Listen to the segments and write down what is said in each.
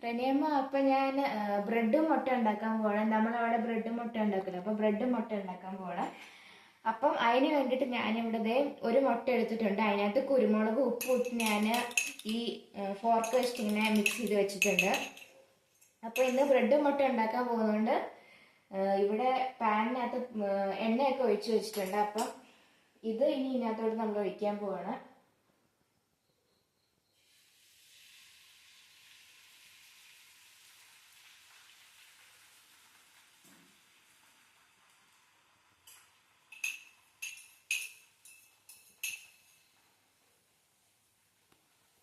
റനിയമ്മ, അപ്പം ഞാൻ ബ്രെഡും മുട്ട ഉണ്ടാക്കാൻ പോകണം. നമ്മളവിടെ ബ്രെഡും മുട്ട ഉണ്ടാക്കില്ല, അപ്പം ബ്രെഡും മുട്ട ഉണ്ടാക്കാൻ പോകണം. അപ്പം അതിന് വേണ്ടിയിട്ട് ഞാനിവിടെ ഒരു മുട്ട എടുത്തിട്ടുണ്ട്. അതിനകത്ത് കുരുമുളക് ഉപ്പ് ഇട്ട് ഞാൻ ഈ ഫോർക്ക് വെച്ചിട്ട് ഇങ്ങനെ മിക്സ് ചെയ്ത് വെച്ചിട്ടുണ്ട്. അപ്പോൾ ഇന്ന് ബ്രെഡും മുട്ട ഉണ്ടാക്കാൻ പോകുന്നതുകൊണ്ട് ഇവിടെ പാനിനകത്ത് എണ്ണയൊക്കെ ഒഴിച്ച് വെച്ചിട്ടുണ്ട്. അപ്പം ഇത് ഇനി ഇതിനകത്തോട്ട് നമ്മൾ ഒഴിക്കാൻ പോവാണ്.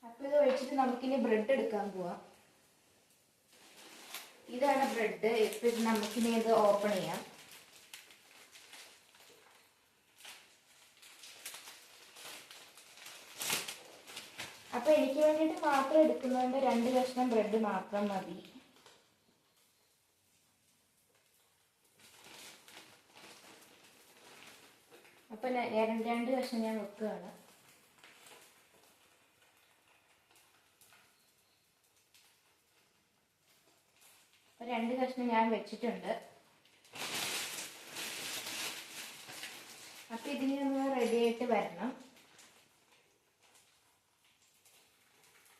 അപ്പോൾ ഇത് ഒഴിച്ചിട്ട് നമുക്കിനി ബ്രെഡ് എടുക്കാൻ പോവാം. ഇതാണ് ബ്രെഡ്. ഇപ്പം ഇത് നമുക്കിനി ഇത് ഓപ്പൺ ചെയ്യാം. അപ്പോൾ എനിക്ക് വേണ്ടിയിട്ട് മാത്രം എടുക്കുന്നതുകൊണ്ട് 2 കഷ്ണം ബ്രെഡ് മാത്രം മതി. അപ്പം 2 കഷ്ണം ഞാൻ വെക്കുകയാണ്. അപ്പോൾ 2 കഷ്ണം ഞാൻ വെച്ചിട്ടുണ്ട്. അപ്പം ഇതിന് നമ്മൾ റെഡി ആയിട്ട് വരണം.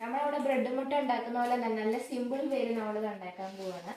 നമ്മളവിടെ ബ്രെഡ് മുട്ട ഉണ്ടാക്കുന്ന പോലെ നല്ല സിമ്പിൾ വേയിൽ നമ്മളിത് ഉണ്ടാക്കാൻ പോവാണ്.